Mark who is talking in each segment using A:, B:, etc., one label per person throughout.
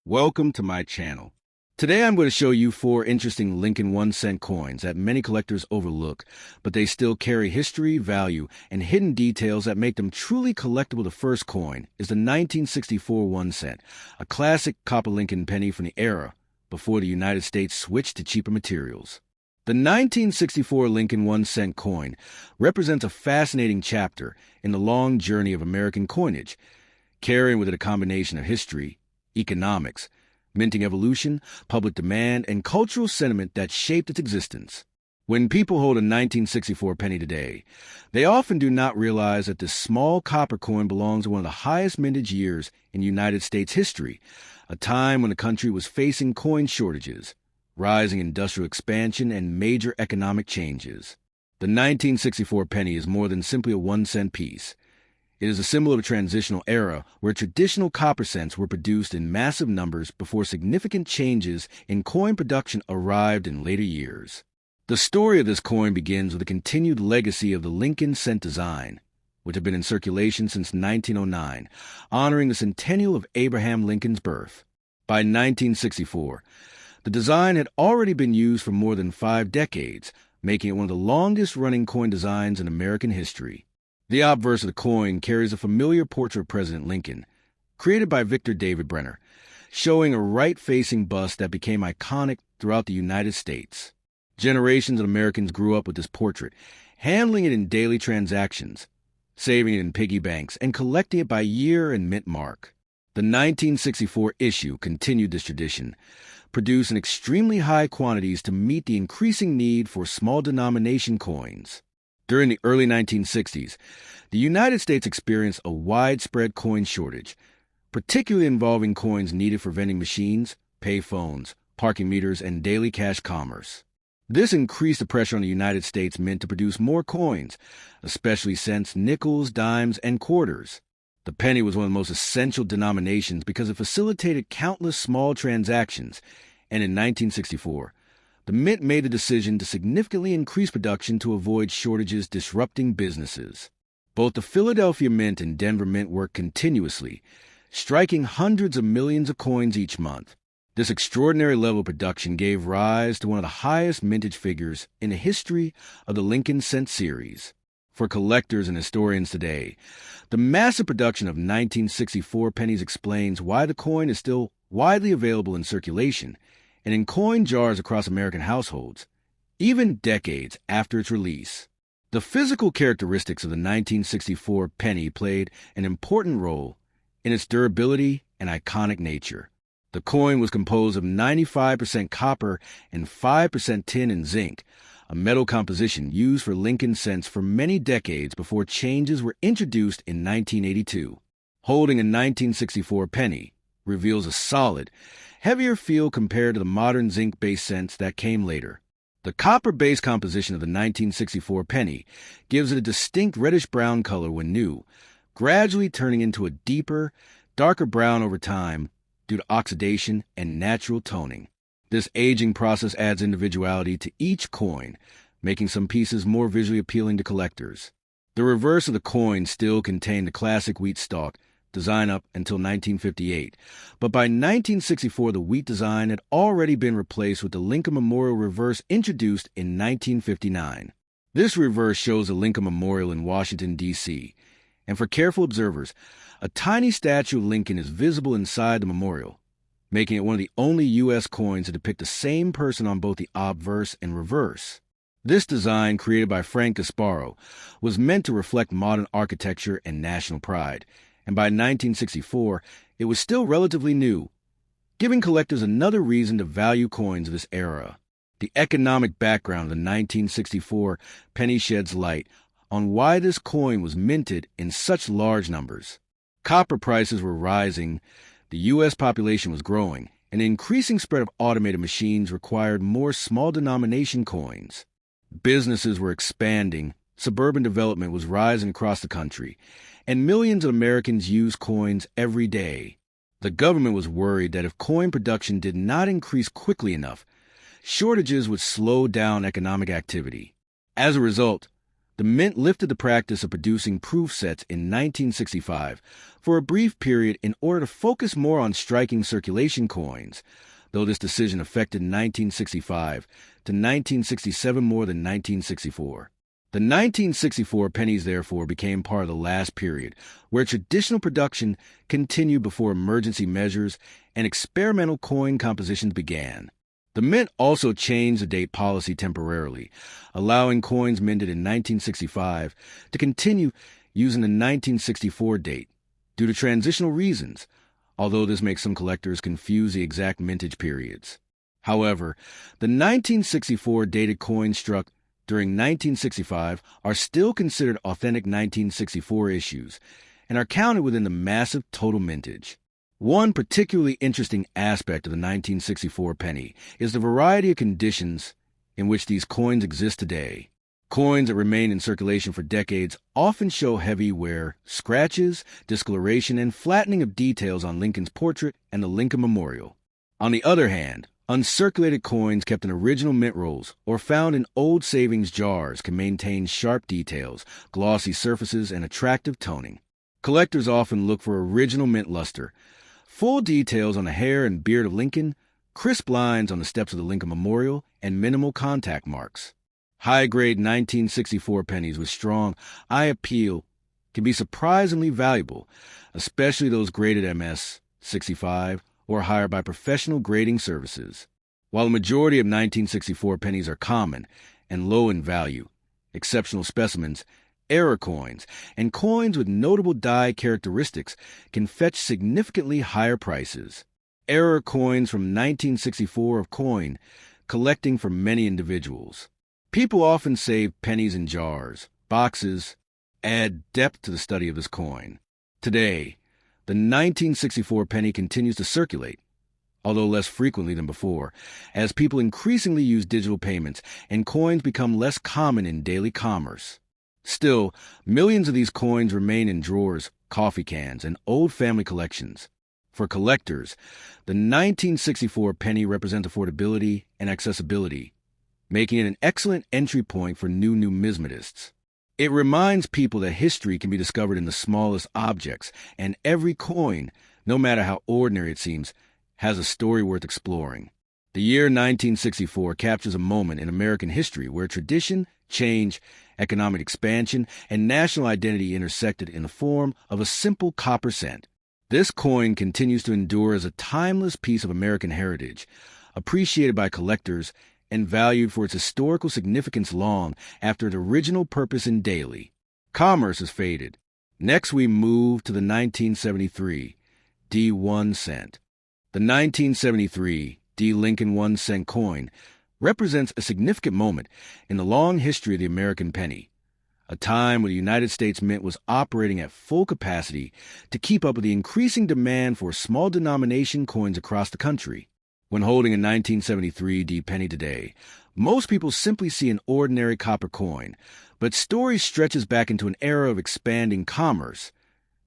A: Welcome to my channel. Today I'm going to show you 4 interesting Lincoln 1-cent coins that many collectors overlook, but they still carry history, value, and hidden details that make them truly collectible. The first coin is the 1964 1-cent, a classic copper Lincoln penny from the era before the United States switched to cheaper materials. The 1964 Lincoln 1-cent coin represents a fascinating chapter in the long journey of American coinage, carrying with it a combination of history, economics, minting evolution, public demand, and cultural sentiment that shaped its existence. When people hold a 1964 penny today, they often do not realize that this small copper coin belongs to one of the highest mintage years in United States history, a time when the country was facing coin shortages, rising industrial expansion, and major economic changes. The 1964 penny is more than simply a 1-cent piece. It is a symbol of a transitional era where traditional copper cents were produced in massive numbers before significant changes in coin production arrived in later years. The story of this coin begins with the continued legacy of the Lincoln cent design, which had been in circulation since 1909, honoring the centennial of Abraham Lincoln's birth. By 1964, the design had already been used for more than 5 decades, making it one of the longest-running coin designs in American history. The obverse of the coin carries a familiar portrait of President Lincoln, created by Victor David Brenner, showing a right-facing bust that became iconic throughout the United States. Generations of Americans grew up with this portrait, handling it in daily transactions, saving it in piggy banks, and collecting it by year and mint mark. The 1964 issue continued this tradition, produced in extremely high quantities to meet the increasing need for small denomination coins. During the early 1960s, the United States experienced a widespread coin shortage, particularly involving coins needed for vending machines, pay phones, parking meters, and daily cash commerce. This increased the pressure on the United States Mint to produce more coins, especially cents, nickels, dimes, and quarters. The penny was one of the most essential denominations because it facilitated countless small transactions, and in 1964, the Mint made the decision to significantly increase production to avoid shortages disrupting businesses. Both the Philadelphia Mint and Denver Mint worked continuously, striking hundreds of millions of coins each month. This extraordinary level of production gave rise to one of the highest mintage figures in the history of the Lincoln cent series. For collectors and historians today, the massive production of 1964 pennies explains why the coin is still widely available in circulation and in coin jars across American households, even decades after its release. The physical characteristics of the 1964 penny played an important role in its durability and iconic nature. The coin was composed of 95% copper and 5% tin and zinc, a metal composition used for Lincoln cents for many decades before changes were introduced in 1982. Holding a 1964 penny reveals a solid, heavier feel compared to the modern zinc-based cents that came later. The copper-based composition of the 1964 penny gives it a distinct reddish-brown color when new, gradually turning into a deeper, darker brown over time due to oxidation and natural toning. This aging process adds individuality to each coin, making some pieces more visually appealing to collectors. The reverse of the coin still contained the classic wheat stalk, design up until 1958, but by 1964 the wheat design had already been replaced with the Lincoln Memorial reverse introduced in 1959. This reverse shows the Lincoln Memorial in Washington, D.C., and for careful observers, a tiny statue of Lincoln is visible inside the memorial, making it one of the only U.S. coins to depict the same person on both the obverse and reverse. This design, created by Frank Gasparo, was meant to reflect modern architecture and national pride, and by 1964, it was still relatively new, giving collectors another reason to value coins of this era. The economic background of the 1964 penny sheds light on why this coin was minted in such large numbers. Copper prices were rising, the U.S. population was growing, and the increasing spread of automated machines required more small-denomination coins. Businesses were expanding, suburban development was rising across the country, and millions of Americans used coins every day. The government was worried that if coin production did not increase quickly enough, shortages would slow down economic activity. As a result, The mint lifted the practice of producing proof sets in 1965 for a brief period in order to focus more on striking circulation coins, though this decision affected 1965 to 1967 more than 1964. The 1964 pennies therefore became part of the last period, where traditional production continued before emergency measures and experimental coin compositions began. The mint also changed the date policy temporarily, allowing coins minted in 1965 to continue using the 1964 date due to transitional reasons, although this makes some collectors confuse the exact mintage periods. However, the 1964 dated coins struck during 1965 are still considered authentic 1964 issues and are counted within the massive total mintage. One particularly interesting aspect of the 1964 penny is the variety of conditions in which these coins exist today. Coins that remain in circulation for decades often show heavy wear, scratches, discoloration, and flattening of details on Lincoln's portrait and the Lincoln Memorial. On the other hand, uncirculated coins kept in original mint rolls or found in old savings jars can maintain sharp details, glossy surfaces, and attractive toning. Collectors often look for original mint luster, full details on the hair and beard of Lincoln, crisp lines on the steps of the Lincoln Memorial, and minimal contact marks. High-grade 1964 pennies with strong eye appeal can be surprisingly valuable, especially those graded MS 65 or higher by professional grading services. While the majority of 1964 pennies are common and low in value, exceptional specimens, error coins, and coins with notable die characteristics can fetch significantly higher prices. Error coins from 1964 of coin collecting for many individuals. People often save pennies in jars, boxes, add depth to the study of this coin. Today, the 1964 penny continues to circulate, although less frequently than before, as people increasingly use digital payments and coins become less common in daily commerce. Still, millions of these coins remain in drawers, coffee cans, and old family collections. For collectors, the 1964 penny represents affordability and accessibility, making it an excellent entry point for new numismatists. It reminds people that history can be discovered in the smallest objects, and every coin, no matter how ordinary it seems, has a story worth exploring. The year 1964 captures a moment in American history where tradition, change, economic expansion, and national identity intersected in the form of a simple copper cent. This coin continues to endure as a timeless piece of American heritage, appreciated by collectors and valued for its historical significance long after its original purpose in daily commerce has faded. Next, we move to the 1973 D1 cent. The 1973 D Lincoln 1 cent coin represents a significant moment in the long history of the American penny, a time when the United States Mint was operating at full capacity to keep up with the increasing demand for small denomination coins across the country. When holding a 1973 D penny today, most people simply see an ordinary copper coin, but story stretches back into an era of expanding commerce,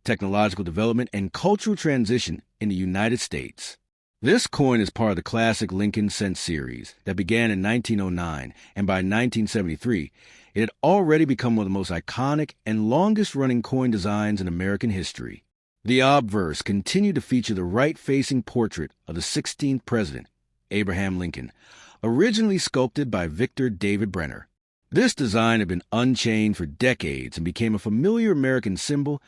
A: technological development, and cultural transition in the United States. This coin is part of the classic Lincoln cent series that began in 1909, and by 1973, it had already become one of the most iconic and longest-running coin designs in American history. The obverse continued to feature the right-facing portrait of the 16th president, Abraham Lincoln, originally sculpted by Victor David Brenner. This design had been unchanged for decades and became a familiar American symbol,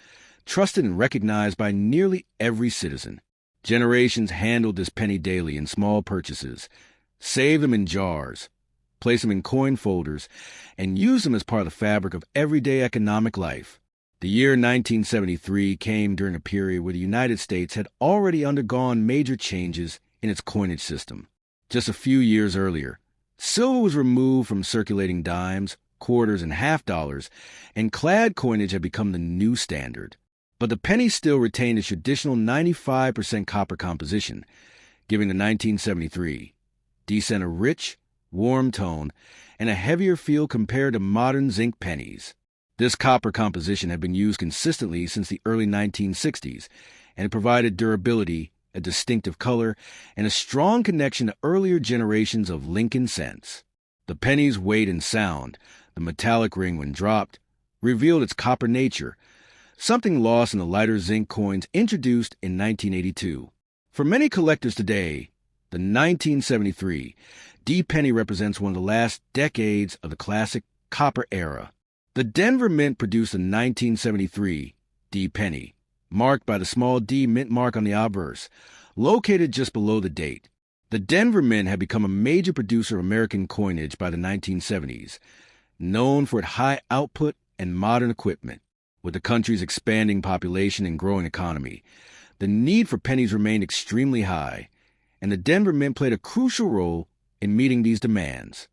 A: trusted and recognized by nearly every citizen. Generations handled this penny daily in small purchases, saved them in jars, placed them in coin folders, and used them as part of the fabric of everyday economic life. The year 1973 came during a period where the United States had already undergone major changes in its coinage system. Just a few years earlier, silver was removed from circulating dimes, quarters, and half dollars, and clad coinage had become the new standard. But the penny still retained its traditional 95% copper composition, giving the 1973 D cent a rich, warm tone and a heavier feel compared to modern zinc pennies. This copper composition had been used consistently since the early 1960s, and it provided durability, a distinctive color, and a strong connection to earlier generations of Lincoln cents. The penny's weight and sound, The metallic ring, when dropped, revealed its copper nature, something lost in the lighter zinc coins introduced in 1982. For many collectors today, the 1973 D penny represents one of the last decades of the classic copper era. The Denver Mint produced the 1973 D penny, marked by the small D mint mark on the obverse, located just below the date. The Denver Mint had become a major producer of American coinage by the 1970s, known for its high output and modern equipment. With the country's expanding population and growing economy, the need for pennies remained extremely high, and the Denver Mint played a crucial role in meeting these demands.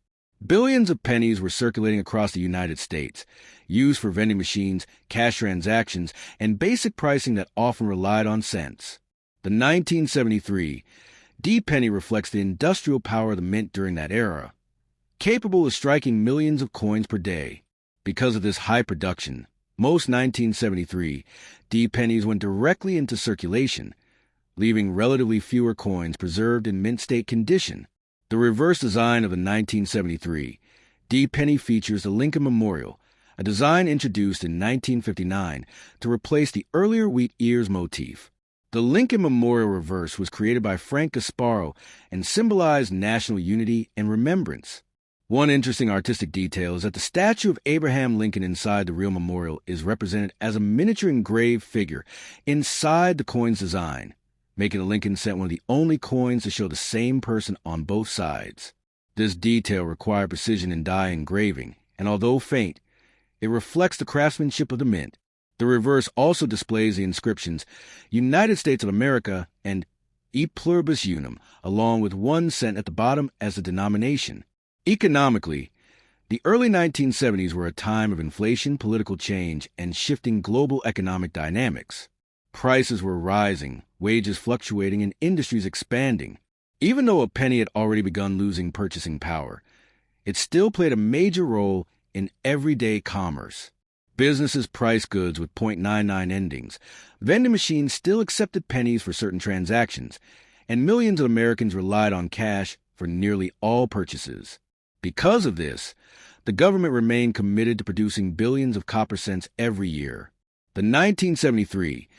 A: Billions of pennies were circulating across the United States, used for vending machines, cash transactions, and basic pricing that often relied on cents. The 1973 D penny reflects the industrial power of the mint during that era, capable of striking millions of coins per day. Because of this high production, most 1973 D pennies went directly into circulation, leaving relatively fewer coins preserved in mint state condition. The reverse design of the 1973 D penny features the Lincoln Memorial, a design introduced in 1959 to replace the earlier wheat ears motif. The Lincoln Memorial reverse was created by Frank Gasparo and symbolized national unity and remembrance. One interesting artistic detail is that the statue of Abraham Lincoln inside the real memorial is represented as a miniature engraved figure inside the coin's design, making the Lincoln cent one of the only coins to show the same person on both sides. This detail required precision in die engraving, and although faint, it reflects the craftsmanship of the mint. The reverse also displays the inscriptions United States of America and E Pluribus Unum, along with 1 cent at the bottom as the denomination. Economically, the early 1970s were a time of inflation, political change, and shifting global economic dynamics. Prices were rising, wages fluctuating, and industries expanding. Even though a penny had already begun losing purchasing power, it still played a major role in everyday commerce. Businesses priced goods with .99 endings. Vending machines still accepted pennies for certain transactions, and millions of Americans relied on cash for nearly all purchases. Because of this, the government remained committed to producing billions of copper cents every year. The 1973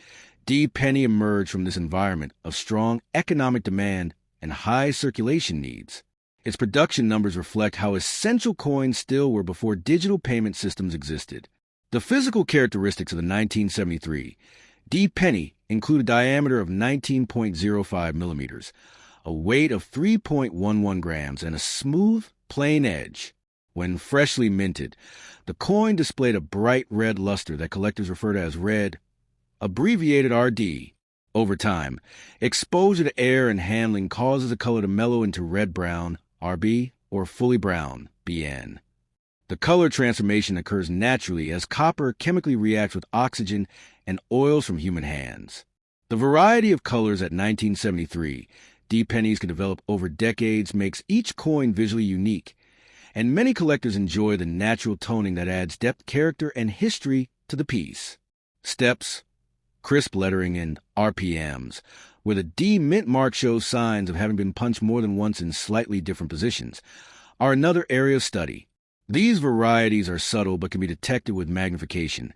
A: D penny emerged from this environment of strong economic demand and high circulation needs. Its production numbers reflect how essential coins still were before digital payment systems existed. The physical characteristics of the 1973 D penny include a diameter of 19.05 millimeters, a weight of 3.11 grams, and a smooth, plain edge. When freshly minted, the coin displayed a bright red luster that collectors refer to as red, abbreviated RD. Over time, exposure to air and handling causes the color to mellow into red-brown, RB, or fully brown, BN. The color transformation occurs naturally as copper chemically reacts with oxygen and oils from human hands. The variety of colors at 1973 D pennies could develop over decades makes each coin visually unique, and many collectors enjoy the natural toning that adds depth, character, and history to the piece. Steps, crisp lettering, and RPMs, where the D mint mark shows signs of having been punched more than once in slightly different positions, are another area of study. These varieties are subtle but can be detected with magnification,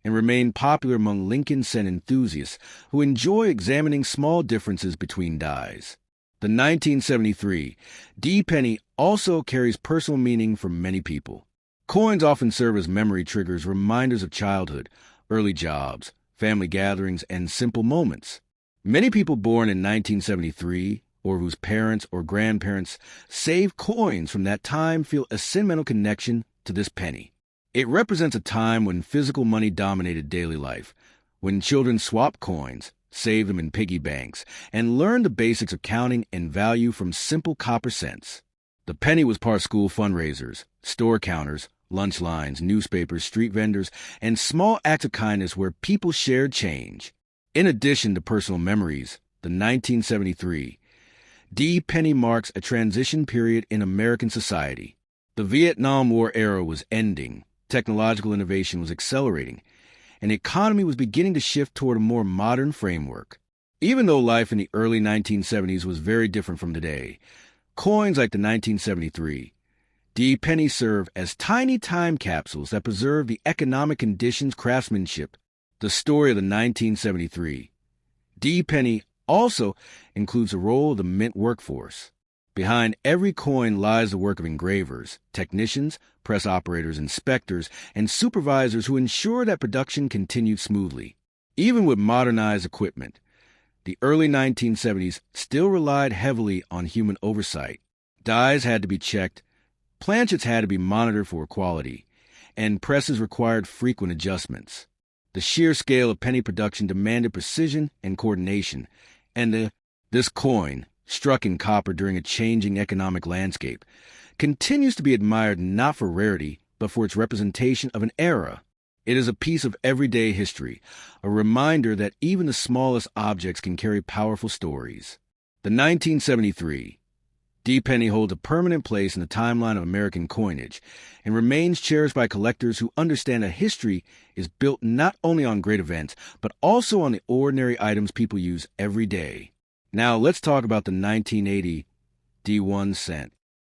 A: and remain popular among Lincoln cent enthusiasts who enjoy examining small differences between dies. The 1973 D penny also carries personal meaning for many people. Coins often serve as memory triggers, reminders of childhood, early jobs, family gatherings, and simple moments. Many people born in 1973 or whose parents or grandparents saved coins from that time feel a sentimental connection to this penny. It represents a time when physical money dominated daily life, when children swapped coins, saved them in piggy banks, and learned the basics of counting and value from simple copper cents. The penny was part of school fundraisers, store counters, lunch lines, newspapers, street vendors, and small acts of kindness where people shared change. In addition to personal memories, the 1973 D penny marks a transition period in American society. The Vietnam War era was ending. Technological innovation was accelerating, and the economy was beginning to shift toward a more modern framework. Even though life in the early 1970s was very different from today, coins like the 1973 D pennies serve as tiny time capsules that preserve the economic conditions craftsmanship. The story of the 1973 D penny also includes the role of the mint workforce. Behind every coin lies the work of engravers, technicians, press operators, inspectors, and supervisors who ensure that production continued smoothly. Even with modernized equipment, the early 1970s still relied heavily on human oversight. Dies had to be checked, planchets had to be monitored for quality, and presses required frequent adjustments. The sheer scale of penny production demanded precision and coordination, and this coin, struck in copper during a changing economic landscape, continues to be admired not for rarity, but for its representation of an era. It is a piece of everyday history, a reminder that even the smallest objects can carry powerful stories. The 1973 D penny holds a permanent place in the timeline of American coinage and remains cherished by collectors who understand that history is built not only on great events, but also on the ordinary items people use every day. Now let's talk about the 1980 D 1 cent.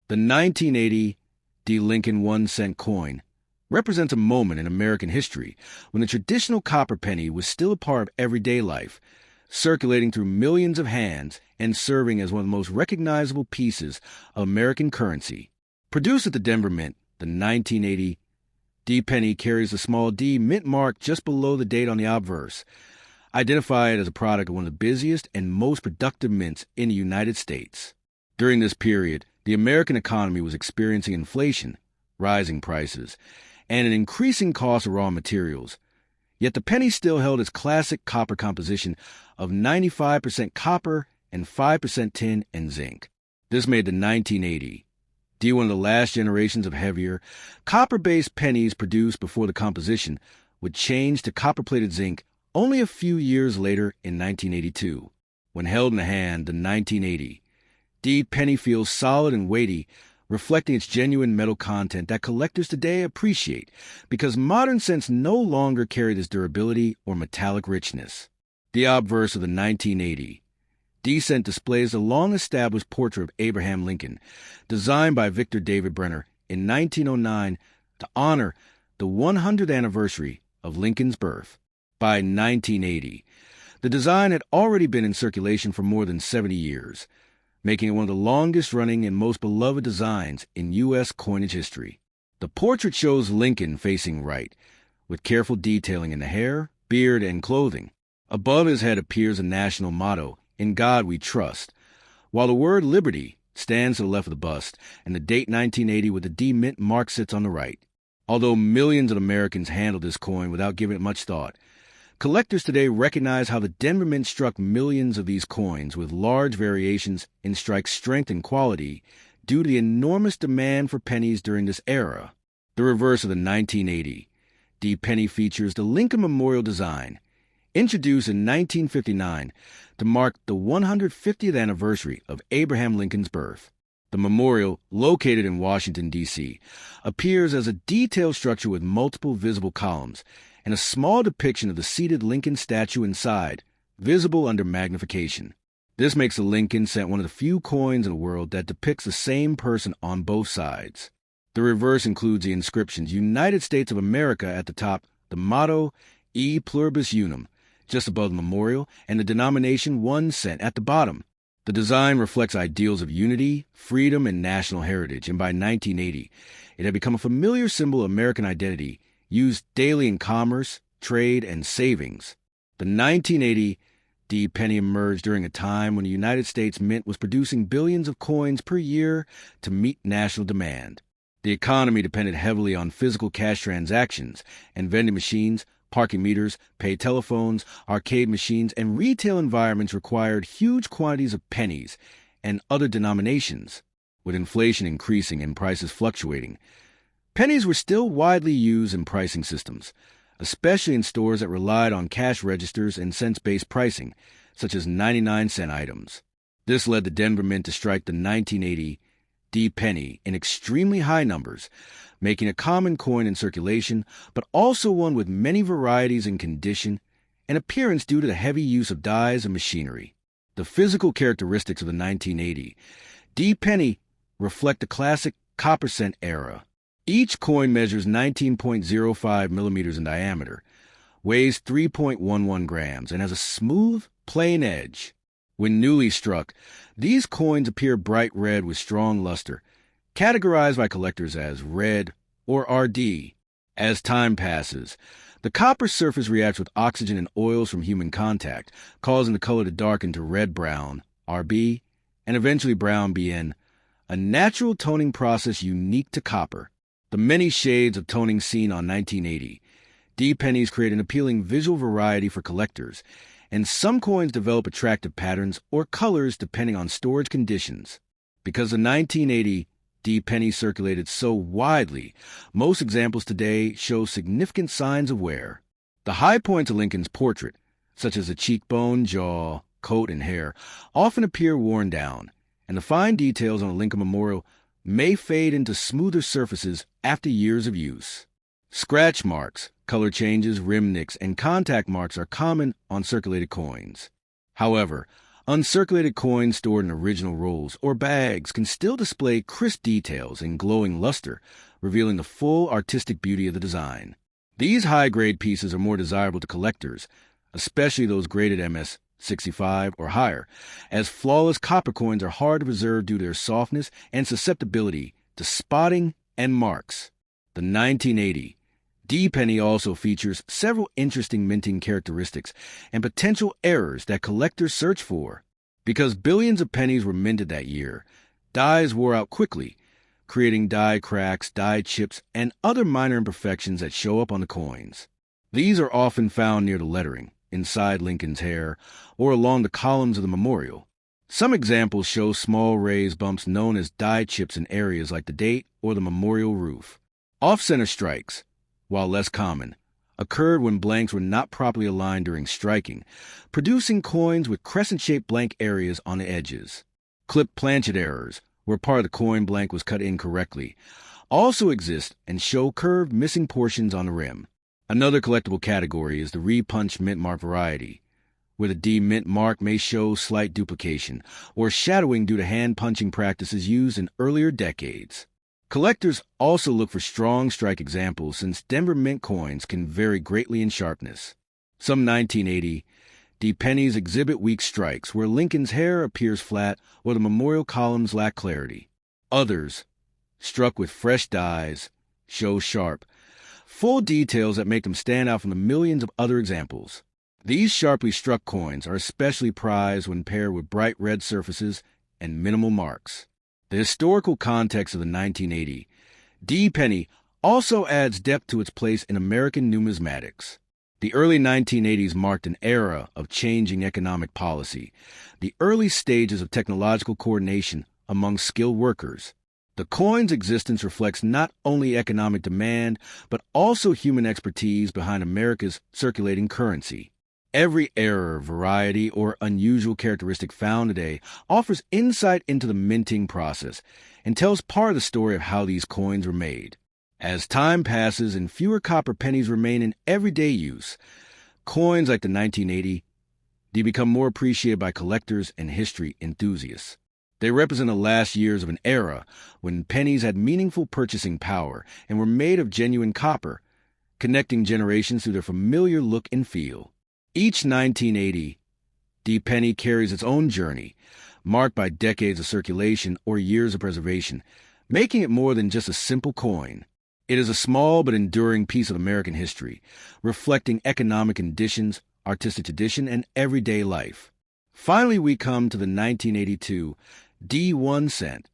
A: The 1980 D Lincoln 1 cent coin represents a moment in American history when the traditional copper penny was still a part of everyday life, circulating through millions of hands and serving as one of the most recognizable pieces of American currency. Produced at the Denver Mint, the 1980 D penny carries the small D mint mark just below the date on the obverse, identified as a product of one of the busiest and most productive mints in the United States. During this period, the American economy was experiencing inflation, rising prices, and an increasing cost of raw materials. Yet the penny still held its classic copper composition of 95% copper and 5% tin and zinc. This made the 1980 D one of the last generations of heavier, copper-based pennies produced before the composition would change to copper-plated zinc only a few years later in 1982. When held in the hand, the 1980 D penny feels solid and weighty, reflecting its genuine metal content that collectors today appreciate because modern cents no longer carry this durability or metallic richness. The obverse of the 1980 D cent displays the long-established portrait of Abraham Lincoln, designed by Victor David Brenner in 1909 to honor the 100th anniversary of Lincoln's birth. By 1980, the design had already been in circulation for more than 70 years, making it one of the longest-running and most beloved designs in U.S. coinage history. The portrait shows Lincoln facing right, with careful detailing in the hair, beard, and clothing. Above his head appears a national motto, "In God We Trust," while the word Liberty stands to the left of the bust, and the date 1980 with the D mint mark sits on the right. Although millions of Americans handle this coin without giving it much thought, collectors today recognize how the Denver Mint struck millions of these coins with large variations in strike strength and quality due to the enormous demand for pennies during this era. The reverse of the 1980 D penny features the Lincoln Memorial design, introduced in 1959 to mark the 150th anniversary of Abraham Lincoln's birth. The memorial, located in Washington, D.C., appears as a detailed structure with multiple visible columns and a small depiction of the seated Lincoln statue inside, visible under magnification. This makes the Lincoln cent one of the few coins in the world that depicts the same person on both sides. The reverse includes the inscriptions United States of America at the top, the motto E Pluribus Unum just above the memorial, and the denomination 1 cent at the bottom. The design reflects ideals of unity, freedom, and national heritage, and by 1980, it had become a familiar symbol of American identity, used daily in commerce, trade, and savings. The 1980 D penny emerged during a time when the United States Mint was producing billions of coins per year to meet national demand. The economy depended heavily on physical cash transactions, and vending machines, parking meters, pay telephones, arcade machines, and retail environments required huge quantities of pennies and other denominations. With inflation increasing and prices fluctuating, pennies were still widely used in pricing systems, especially in stores that relied on cash registers and cents-based pricing, such as 99-cent items. This led the Denver Mint to strike the 1980 D penny in extremely high numbers, making a common coin in circulation, but also one with many varieties in condition and appearance due to the heavy use of dies and machinery. The physical characteristics of the 1980 D penny reflect the classic copper cent era. Each coin measures 19.05 millimeters in diameter, weighs 3.11 grams, and has a smooth, plain edge. When newly struck, these coins appear bright red with strong luster, categorized by collectors as red or RD. As time passes, the copper surface reacts with oxygen and oils from human contact, causing the color to darken to red-brown, RB, and eventually brown BN, a natural toning process unique to copper. The many shades of toning seen on 1980 D pennies create an appealing visual variety for collectors, and some coins develop attractive patterns or colors depending on storage conditions. Because the 1980 D penny circulated so widely, most examples today show significant signs of wear. The high points of Lincoln's portrait, such as the cheekbone, jaw, coat, and hair, often appear worn down, and the fine details on a Lincoln memorial may fade into smoother surfaces after years of use. Scratch marks, color changes, rim nicks, and contact marks are common on circulated coins. However, uncirculated coins stored in original rolls or bags can still display crisp details and glowing luster, revealing the full artistic beauty of the design. These high-grade pieces are more desirable to collectors, especially those graded MS 65 or higher, as flawless copper coins are hard to preserve due to their softness and susceptibility to spotting and marks. The 1980 D penny also features several interesting minting characteristics and potential errors that collectors search for. Because billions of pennies were minted that year, dies wore out quickly, creating die cracks, die chips, and other minor imperfections that show up on the coins. These are often found near the lettering, inside Lincoln's hair, or along the columns of the memorial. Some examples show small raised bumps known as die chips in areas like the date or the memorial roof. Off-center strikes, while less common, occurred when blanks were not properly aligned during striking, producing coins with crescent-shaped blank areas on the edges. Clip planchet errors, where part of the coin blank was cut incorrectly, also exist and show curved missing portions on the rim. Another collectible category is the repunched mint mark variety, where the D mint mark may show slight duplication or shadowing due to hand-punching practices used in earlier decades. Collectors also look for strong strike examples since Denver Mint coins can vary greatly in sharpness. Some 1980 D pennies exhibit weak strikes where Lincoln's hair appears flat or the memorial columns lack clarity. Others, struck with fresh dies, show sharp, full details that make them stand out from the millions of other examples. These sharply struck coins are especially prized when paired with bright red surfaces and minimal marks. The historical context of the 1980 D penny also adds depth to its place in American numismatics. The early 1980s marked an era of changing economic policy, the early stages of technological coordination among skilled workers. The coin's existence reflects not only economic demand, but also human expertise behind America's circulating currency. Every error, variety, or unusual characteristic found today offers insight into the minting process and tells part of the story of how these coins were made. As time passes and fewer copper pennies remain in everyday use, coins like the 1980 D become more appreciated by collectors and history enthusiasts. They represent the last years of an era when pennies had meaningful purchasing power and were made of genuine copper, connecting generations through their familiar look and feel. Each 1980 D penny carries its own journey, marked by decades of circulation or years of preservation, making it more than just a simple coin. It is a small but enduring piece of American history, reflecting economic conditions, artistic tradition, and everyday life. Finally, we come to the 1982 D1 cent.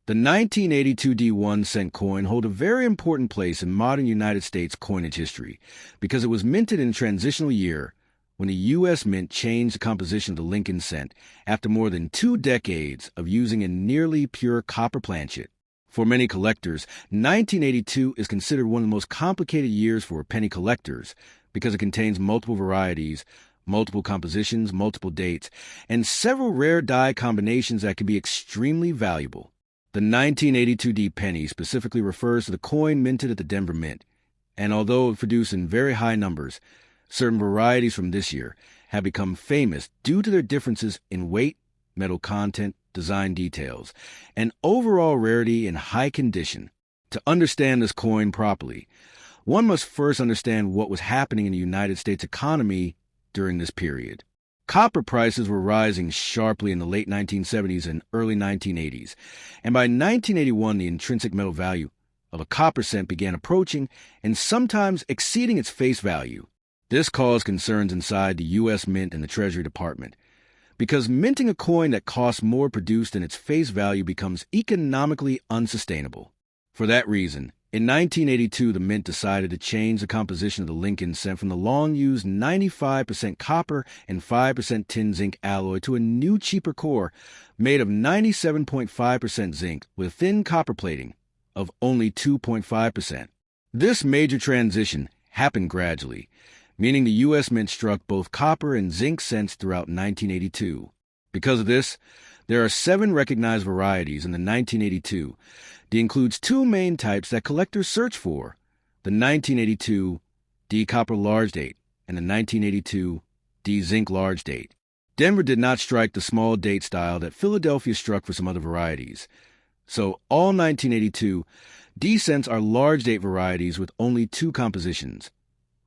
A: The 1982 D1 cent coin holds a very important place in modern United States coinage history because it was minted in a transitional year when the U.S. Mint changed the composition of the Lincoln cent after more than 2 decades of using a nearly pure copper planchet. For many collectors, 1982 is considered one of the most complicated years for penny collectors because it contains multiple varieties, multiple compositions, multiple dates, and several rare die combinations that can be extremely valuable. The 1982 D penny specifically refers to the coin minted at the Denver Mint, and although produced in very high numbers, certain varieties from this year have become famous due to their differences in weight, metal content, design details, and overall rarity in high condition. To understand this coin properly, one must first understand what was happening in the United States economy during this period. Copper prices were rising sharply in the late 1970s and early 1980s, and by 1981 the intrinsic metal value of a copper cent began approaching and sometimes exceeding its face value. This caused concerns inside the U.S. Mint and the Treasury Department, because minting a coin that costs more produced than its face value becomes economically unsustainable. For that reason, in 1982, the Mint decided to change the composition of the Lincoln cent from the long-used 95% copper and 5% tin zinc alloy to a new, cheaper core made of 97.5% zinc with thin copper plating of only 2.5%. This major transition happened gradually, meaning the U.S. Mint struck both copper and zinc cents throughout 1982. Because of this, there are 7 recognized varieties in the 1982. It includes 2 main types that collectors search for, the 1982 D copper large date and the 1982 D zinc large date. Denver did not strike the small date style that Philadelphia struck for some other varieties. So all 1982 D cents are large date varieties with only 2 compositions,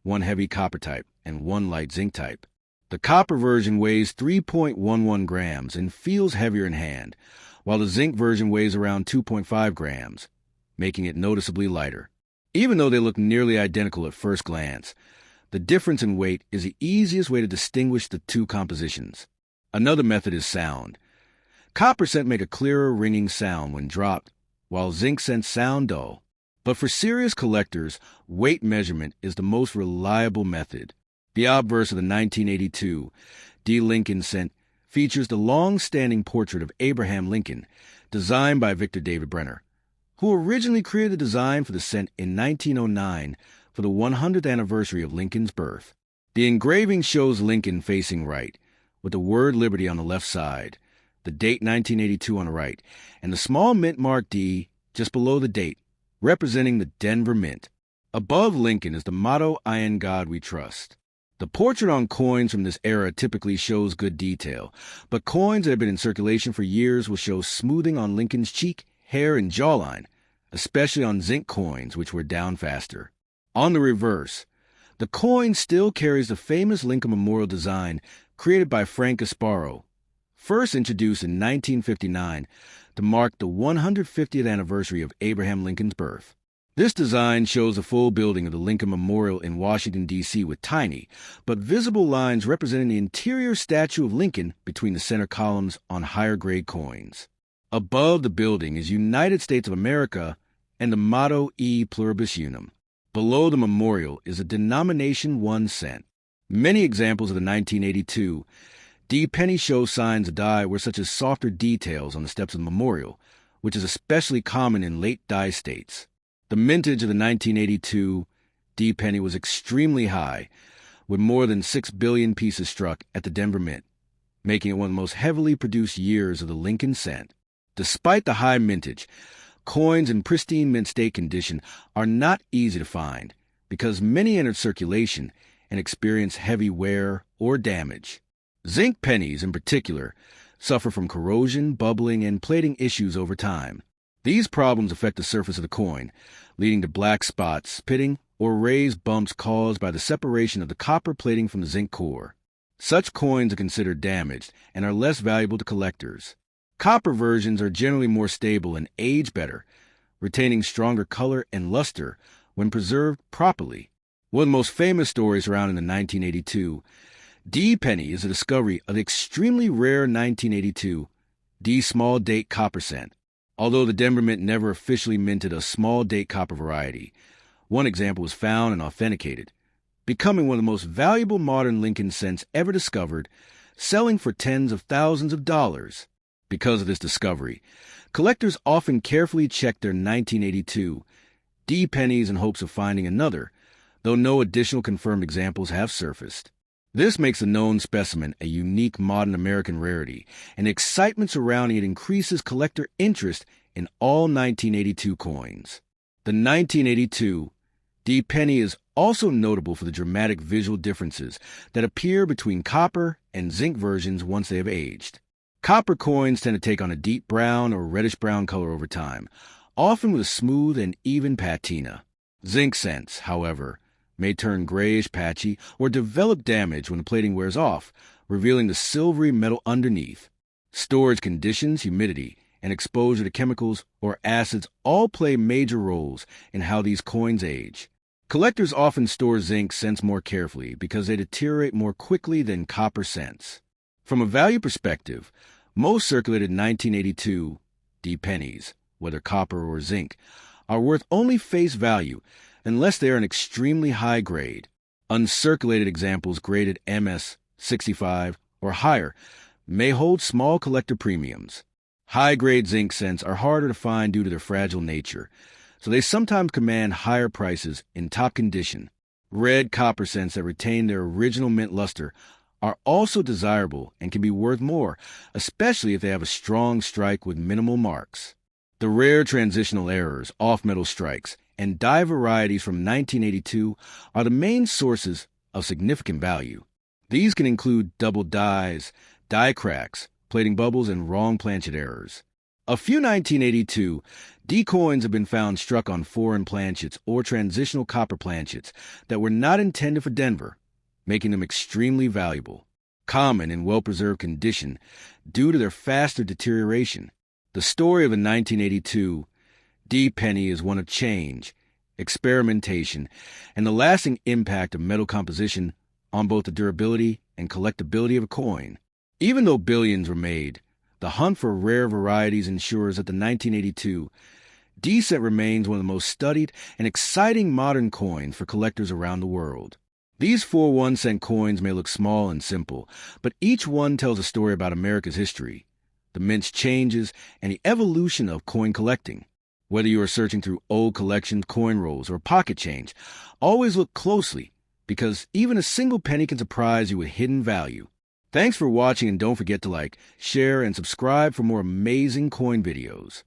A: 1 heavy copper type and 1 light zinc type. The copper version weighs 3.11 grams and feels heavier in hand, while the zinc version weighs around 2.5 grams, making it noticeably lighter. Even though they look nearly identical at first glance, the difference in weight is the easiest way to distinguish the 2 compositions. Another method is sound. Copper cent make a clearer ringing sound when dropped, while zinc cents sound dull. But for serious collectors, weight measurement is the most reliable method. The obverse of the 1982 D. Lincoln cent features the long-standing portrait of Abraham Lincoln, designed by Victor David Brenner, who originally created the design for the cent in 1909 for the 100th anniversary of Lincoln's birth. The engraving shows Lincoln facing right, with the word Liberty on the left side, the date 1982 on the right, and the small mint mark D just below the date, representing the Denver Mint. Above Lincoln is the motto, "I in God we trust." The portrait on coins from this era typically shows good detail, but coins that have been in circulation for years will show smoothing on Lincoln's cheek, hair, and jawline, especially on zinc coins, which were down faster. On the reverse, the coin still carries the famous Lincoln Memorial design created by Frank Gasparo, first introduced in 1959 to mark the 150th anniversary of Abraham Lincoln's birth. This design shows the full building of the Lincoln Memorial in Washington, D.C. with tiny, but visible lines representing the interior statue of Lincoln between the center columns on higher-grade coins. Above the building is United States of America and the motto E Pluribus Unum. Below the memorial is a denomination 1 cent. Many examples of the 1982 D penny show signs of dye were such as softer details on the steps of the memorial, which is especially common in late dye states. The mintage of the 1982 D penny was extremely high, with more than 6 billion pieces struck at the Denver Mint, making it one of the most heavily produced years of the Lincoln cent. Despite the high mintage, coins in pristine mint state condition are not easy to find because many entered circulation and experienced heavy wear or damage. Zinc pennies, in particular, suffer from corrosion, bubbling, and plating issues over time. These problems affect the surface of the coin, leading to black spots, pitting, or raised bumps caused by the separation of the copper plating from the zinc core. Such coins are considered damaged and are less valuable to collectors. Copper versions are generally more stable and age better, retaining stronger color and luster when preserved properly. One of the most famous stories around in the 1982 D penny is the discovery of the extremely rare 1982 D small date copper cent. Although the Denver Mint never officially minted a small date copper variety, one example was found and authenticated, becoming one of the most valuable modern Lincoln cents ever discovered, selling for tens of thousands of dollars. Because of this discovery, collectors often carefully check their 1982 D pennies in hopes of finding another, though no additional confirmed examples have surfaced. This makes the known specimen a unique modern American rarity, and the excitement surrounding it increases collector interest in all 1982 coins. The 1982 D penny is also notable for the dramatic visual differences that appear between copper and zinc versions once they have aged. Copper coins tend to take on a deep brown or reddish-brown color over time, often with a smooth and even patina. Zinc cents, however, may turn grayish patchy or develop damage when the plating wears off, revealing the silvery metal underneath. Storage conditions, humidity, and exposure to chemicals or acids all play major roles in how these coins age. Collectors often store zinc cents more carefully because they deteriorate more quickly than copper cents. From a value perspective, most circulated 1982 pennies, whether copper or zinc, are worth only face value unless they are an extremely high grade. Uncirculated examples graded MS 65 or higher may hold small collector premiums. High-grade zinc cents are harder to find due to their fragile nature, so they sometimes command higher prices in top condition. Red copper cents that retain their original mint luster are also desirable and can be worth more, especially if they have a strong strike with minimal marks. The rare transitional errors, off-metal strikes, and die varieties from 1982 are the main sources of significant value. These can include double dies, die cracks, plating bubbles, and wrong planchet errors. A few 1982 D coins have been found struck on foreign planchets or transitional copper planchets that were not intended for Denver, making them extremely valuable. Common in well-preserved condition due to their faster deterioration. The story of a 1982 D penny is one of change, experimentation, and the lasting impact of metal composition on both the durability and collectability of a coin. Even though billions were made, the hunt for rare varieties ensures that the 1982 D set remains one of the most studied and exciting modern coins for collectors around the world. These 4 1-cent coins may look small and simple, but each one tells a story about America's history, the mint's changes, and the evolution of coin collecting. Whether you are searching through old collections, coin rolls, or pocket change, always look closely, because even a single penny can surprise you with hidden value. Thanks for watching, and don't forget to like, share, and subscribe for more amazing coin videos.